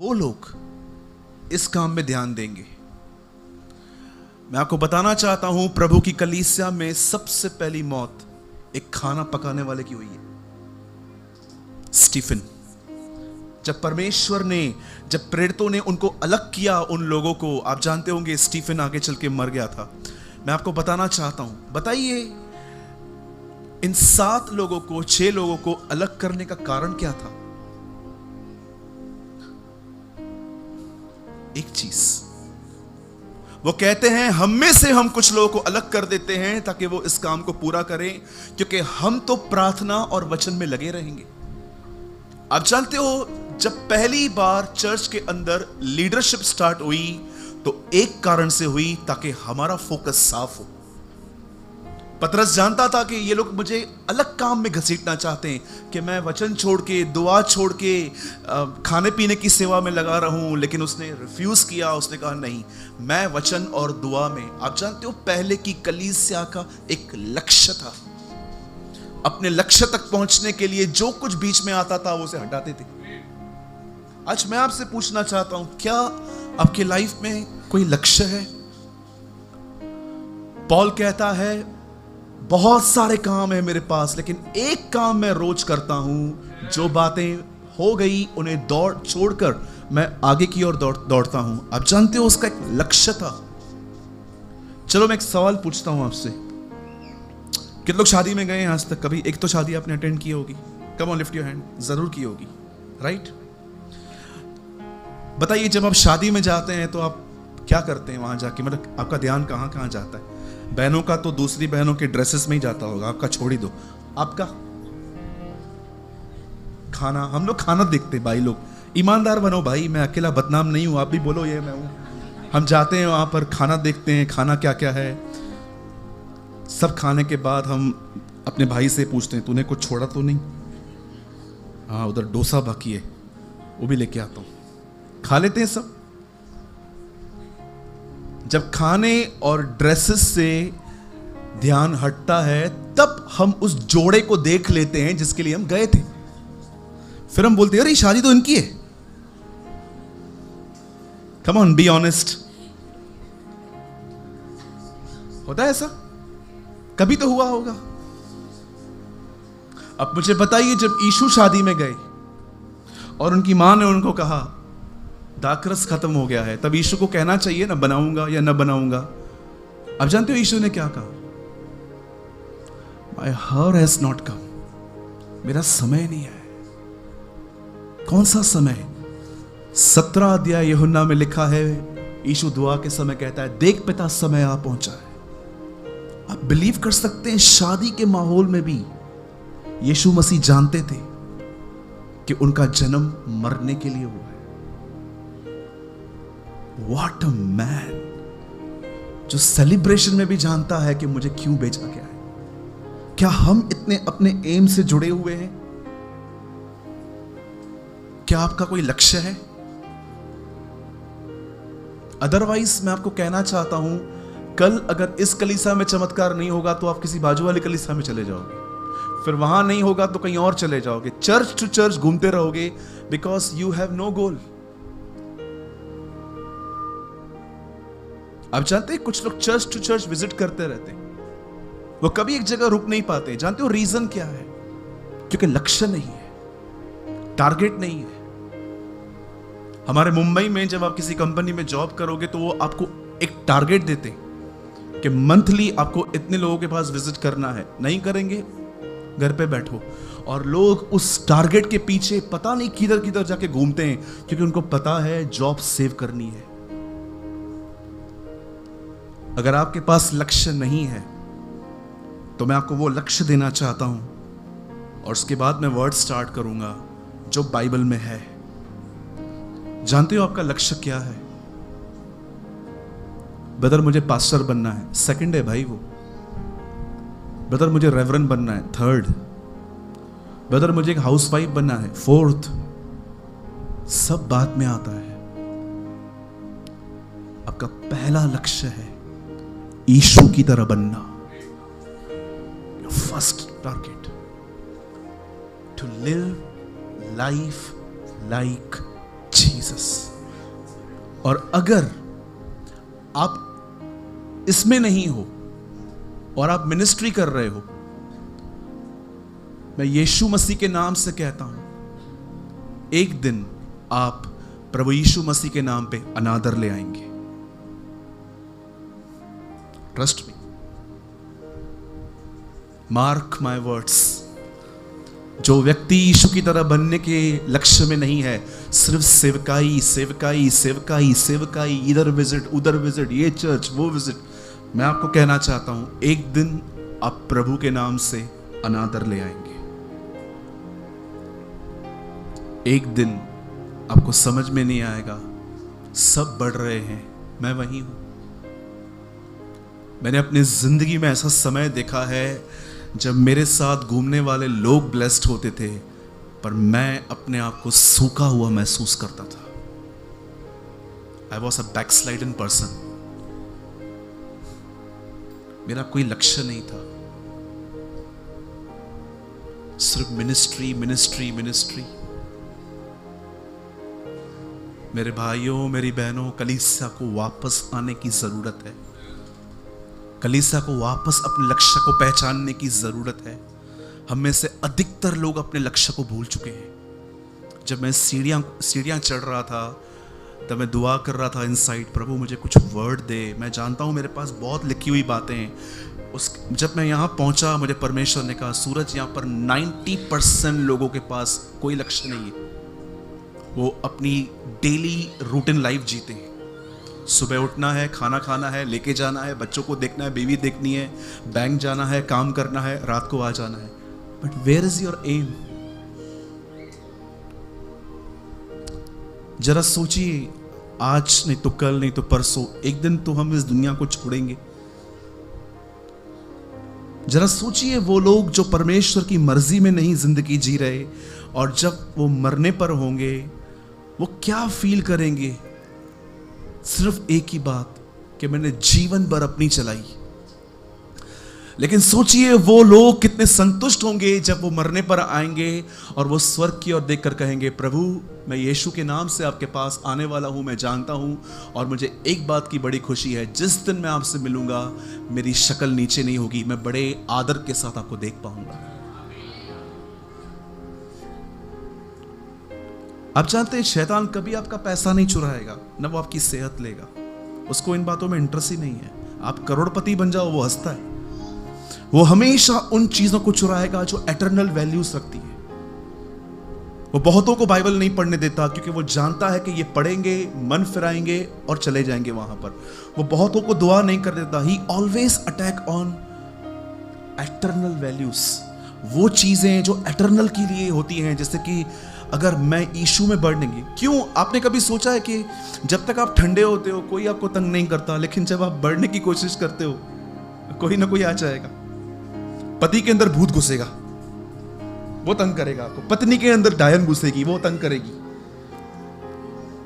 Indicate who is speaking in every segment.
Speaker 1: वो लोग इस काम में ध्यान देंगे। मैं आपको बताना चाहता हूं, प्रभु की कलीसिया में सबसे पहली मौत एक खाना पकाने वाले की हुई है। स्टीफन, जब परमेश्वर ने, जब प्रेरितों ने उनको अलग किया, उन लोगों को, आप जानते होंगे स्टीफन आगे चल के मर गया था। मैं आपको बताना चाहता हूं, बताइए इन 7 लोगों को, 6 लोगों को अलग करने का कारण क्या था? एक चीज, वो कहते हैं हम में से हम कुछ लोगों को अलग कर देते हैं ताकि वो इस काम को पूरा करें, क्योंकि हम तो प्रार्थना और वचन में लगे रहेंगे। आप जानते हो, जब पहली बार चर्च के अंदर लीडरशिप स्टार्ट हुई तो एक कारण से हुई, ताकि हमारा फोकस साफ हो। पतरस जानता था कि ये लोग मुझे अलग काम में घसीटना चाहते हैं कि मैं वचन छोड़ के, दुआ छोड़ के खाने पीने की सेवा में लगा रहूं, लेकिन उसने रिफ्यूज किया। उसने कहा नहीं, मैं वचन और दुआ में। आप जानते हो, पहले की कलीसिया का एक लक्ष्य था। अपने लक्ष्य तक पहुंचने के लिए जो कुछ बीच में आता था वो उसे हटाते थे। आज मैं आपसे पूछना चाहता हूं, क्या आपकी लाइफ में कोई लक्ष्य है? पॉल कहता है बहुत सारे काम है मेरे पास, लेकिन एक काम मैं रोज करता हूं, जो बातें हो गई उन्हें छोड़कर मैं आगे की ओर दौड़ता हूं। आप जानते हो, उसका एक लक्ष्य था। चलो मैं एक सवाल पूछता हूं आपसे, कितने लोग शादी में गए हैं आज तक? कभी एक तो शादी आपने अटेंड की होगी। Come on, lift your hand. जरूर की होगी, राइट? बताइए, जब आप शादी में जाते हैं तो आप क्या करते हैं वहां जाके? मतलब आपका ध्यान कहां कहां जाता है? बहनों का तो दूसरी बहनों के ड्रेसेस में ही जाता होगा, आपका छोड़ ही दो। आपका खाना, हम लोग खाना देखते भाई। लोग ईमानदार बनो भाई, मैं अकेला बदनाम नहीं हूं, आप भी बोलो ये मैं हूं। हम जाते हैं वहां पर, खाना देखते हैं, खाना क्या क्या है। सब खाने के बाद हम अपने भाई से पूछते हैं, तूने कुछ छोड़ा तो नहीं? हाँ, उधर डोसा बाकी है, वो भी लेके आता हूं। खा लेते हैं सब। जब खाने और ड्रेसेस से ध्यान हटता है, तब हम उस जोड़े को देख लेते हैं जिसके लिए हम गए थे। फिर हम बोलते हैं, अरे शादी तो इनकी है। Come on, be honest. होता है ऐसा? कभी तो हुआ होगा। अब मुझे बताइए, जब यीशु शादी में गए और उनकी मां ने उनको कहा दाखरस खत्म हो गया है, तब यीशु को कहना चाहिए ना, बनाऊंगा या ना बनाऊंगा। आप जानते हो यीशु ने क्या कहा? My hour has not come, मेरा समय नहीं है। कौन सा समय? 17 अध्याय यूहन्ना में लिखा है, यीशु दुआ के समय कहता है, देख पिता, समय आ पहुंचा है। आप बिलीव कर सकते हैं, शादी के माहौल में भी यीशु मसीह जानते थे कि उनका जन्म मरने के लिए हुआ है। What a man, जो सेलिब्रेशन में भी जानता है कि मुझे क्यों भेजा गया है। क्या हम इतने अपने एम से जुड़े हुए हैं? क्या आपका कोई लक्ष्य है? अदरवाइज मैं आपको कहना चाहता हूं, कल अगर इस कलीसिया में चमत्कार नहीं होगा तो आप किसी बाजू वाली कलीसिया में चले जाओगे, फिर वहां नहीं होगा तो कहीं और चले जाओगे। चर्च टू चर्च घूमते रहोगे, बिकॉज यू हैव नो गोल। आप जानते हैं, कुछ लोग चर्च टू चर्च विजिट करते रहते हैं, वो कभी एक जगह रुक नहीं पाते। जानते हो रीजन क्या है? क्योंकि लक्ष्य नहीं है, टारगेट नहीं है। हमारे मुंबई में जब आप किसी कंपनी में जॉब करोगे तो वो आपको एक टारगेट देते हैं कि मंथली आपको इतने लोगों के पास विजिट करना है। नहीं करेंगे, घर पे बैठो। और लोग उस टारगेट के पीछे पता नहीं किधर किधर जाके घूमते हैं, क्योंकि उनको पता है जॉब सेव करनी है। अगर आपके पास लक्ष्य नहीं है तो मैं आपको वो लक्ष्य देना चाहता हूं, और उसके बाद मैं वर्ड स्टार्ट करूंगा जो बाइबल में है। जानते हो आपका लक्ष्य क्या है? ब्रदर मुझे पास्टर बनना है, सेकंड है भाई वो। ब्रदर मुझे रेवरेंड बनना है, थर्ड। ब्रदर मुझे एक हाउसवाइफ बनना है, फोर्थ। सब बाद में आता है। आपका पहला लक्ष्य है यीशु की तरह बनना। First target, to live life like Jesus. Jesus. और अगर आप इसमें नहीं हो और आप मिनिस्ट्री कर रहे हो, मैं यीशु मसीह के नाम से कहता हूं, एक दिन आप प्रभु यीशु मसीह के नाम पे अनादर ले आएंगे। Trust me, mark my words. जो व्यक्ति यीशु की तरह बनने के लक्ष्य में नहीं है, सिर्फ सेवकाई सेवकाई सेवकाई सेवकाई, इधर विजिट उधर विजिट, ये चर्च वो विजिट, मैं आपको कहना चाहता हूं, एक दिन आप प्रभु के नाम से अनादर ले आएंगे। एक दिन आपको समझ में नहीं आएगा, सब बढ़ रहे हैं, मैं वही हूं। मैंने अपनी जिंदगी में ऐसा समय देखा है जब मेरे साथ घूमने वाले लोग ब्लेस्ड होते थे, पर मैं अपने आप को सूखा हुआ महसूस करता था। I was a backsliding person. मेरा कोई लक्ष्य नहीं था, सिर्फ मिनिस्ट्री मिनिस्ट्री मिनिस्ट्री। मेरे भाइयों मेरी बहनों, कलीसिया को वापस आने की जरूरत है। कलीसिया को वापस अपने लक्ष्य को पहचानने की जरूरत है। हम में से अधिकतर लोग अपने लक्ष्य को भूल चुके हैं। जब मैं सीढ़ियां चढ़ रहा था तब मैं दुआ कर रहा था इनसाइड, प्रभु मुझे कुछ वर्ड दे। मैं जानता हूं मेरे पास बहुत लिखी हुई बातें हैं। जब मैं यहां पहुंचा, मुझे परमेश्वर ने कहा, सूरज, यहां पर 90% लोगों के पास कोई लक्ष्य नहीं है। वो अपनी डेली रूटीन लाइफ जीते हैं। सुबह उठना है, खाना खाना है, लेके जाना है, बच्चों को देखना है, बीवी देखनी है, बैंक जाना है, काम करना है, रात को आ जाना है। But where is your aim? जरा सोचिए, आज नहीं तो कल, नहीं तो परसों, एक दिन तो हम इस दुनिया को छोड़ेंगे। जरा सोचिए, वो लोग जो परमेश्वर की मर्जी में नहीं जिंदगी जी रहे, और जब वो मरने पर होंगे वो क्या फील करेंगे? सिर्फ एक ही बात कि मैंने जीवन भर अपनी चलाई। लेकिन सोचिए वो लोग कितने संतुष्ट होंगे जब वो मरने पर आएंगे और वो स्वर्ग की ओर देखकर कहेंगे, प्रभु मैं यीशु के नाम से आपके पास आने वाला हूं, मैं जानता हूं, और मुझे एक बात की बड़ी खुशी है, जिस दिन मैं आपसे मिलूंगा मेरी शक्ल नीचे नहीं होगी, मैं बड़े आदर के साथ आपको देख पाऊंगा। आप जानते हैं शैतान कभी आपका पैसा नहीं चुराएगा, न वो आपकी सेहत लेगा। उसको इन बातों में इंटरेस्ट ही नहीं है। आप करोड़पति बन जाओ, वो हंसता है। वो हमेशा उन चीजों को चुराएगा जो एटर्नल वैल्यूज रखती है। वो बहुतों को बाइबल नहीं पढ़ने देता क्योंकि वो जानता है कि ये पढ़ेंगे, मन फिराएंगे और चले जाएंगे वहां पर। वो बहुतों को दुआ नहीं कर देता। ही always attack on eternal values, वो चीजें जो एटर्नल के लिए होती हैं। जैसे कि अगर मैं यीशु में बढ़ेंगे, क्यों? आपने कभी सोचा है कि जब तक आप ठंडे होते हो कोई आपको तंग नहीं करता, लेकिन जब आप बढ़ने की कोशिश करते हो कोई ना कोई आ जाएगा। पति के अंदर भूत घुसेगा, वो तंग करेगा आपको। पत्नी के अंदर डायन घुसेगी, वो तंग करेगी।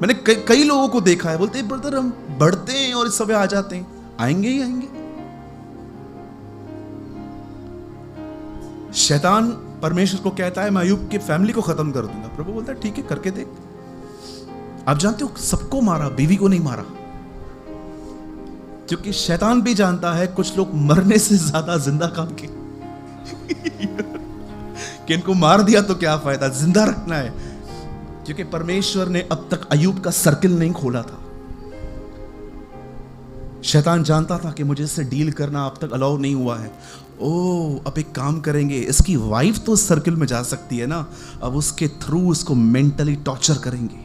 Speaker 1: मैंने कई लोगों को देखा है, बोलते हैं ब्रदर हम बढ़ते हैं और इस समय आ जाते हैं। आएंगे ही आएंगे। शैतान परमेश्वर को कहता है मैं अय्यूब की फैमिली को खत्म कर दूंगा। प्रभु बोलता है ठीक है, करके देख। आप जानते हो सबको मारा, बीवी को नहीं मारा, क्योंकि शैतान भी जानता है कुछ लोग मरने से ज्यादा जिंदा काम के कि इनको मार दिया तो क्या फायदा, जिंदा रखना है। क्योंकि परमेश्वर ने अब तक अय्यूब का सर्किल नहीं खोला था। शैतान जानता था कि मुझे इससे डील करना अब तक अलाउ नहीं हुआ है। अब एक काम करेंगे, इसकी वाइफ तो सर्किल में जा सकती है ना, अब उसके थ्रू उसको मेंटली टॉर्चर करेंगे।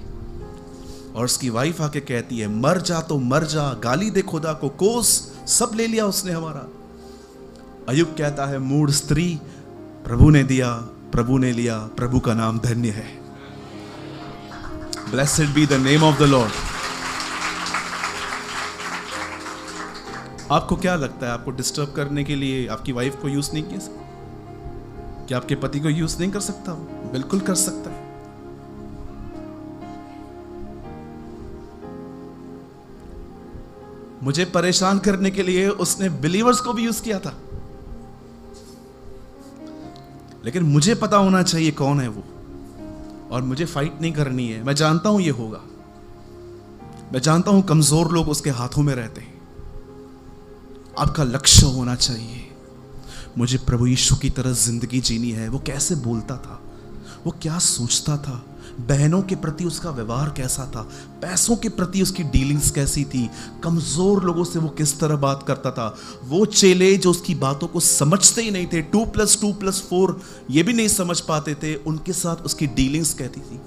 Speaker 1: और उसकी वाइफ आके कहती है मर जा तो मर जा, गाली दे खुदा को, कोस, सब ले लिया उसने हमारा। अय्यूब कहता है मूढ़ स्त्री, प्रभु ने दिया, प्रभु ने लिया, प्रभु का नाम धन्य है। Blessed be the name of the Lord. आपको क्या लगता है, आपको डिस्टर्ब करने के लिए आपकी वाइफ को यूज नहीं किया सकता? क्या आपके पति को यूज नहीं कर सकता? बिल्कुल कर सकता है। मुझे परेशान करने के लिए उसने बिलीवर्स को भी यूज किया था, लेकिन मुझे पता होना चाहिए कौन है वो, और मुझे फाइट नहीं करनी है। मैं जानता हूं ये होगा, मैं जानता हूं कमजोर लोग उसके हाथों में रहते हैं। आपका लक्ष्य होना चाहिए, मुझे प्रभु यीशु की तरह जिंदगी जीनी है। वो कैसे बोलता था, वो क्या सोचता था, बहनों के प्रति उसका व्यवहार कैसा था, पैसों के प्रति उसकी डीलिंग्स कैसी थी, कमजोर लोगों से वो किस तरह बात करता था। वो चेले जो उसकी बातों को समझते ही नहीं थे, 2+2+4 ये भी नहीं समझ पाते थे, उनके साथ उसकी डीलिंग्स कहती थी।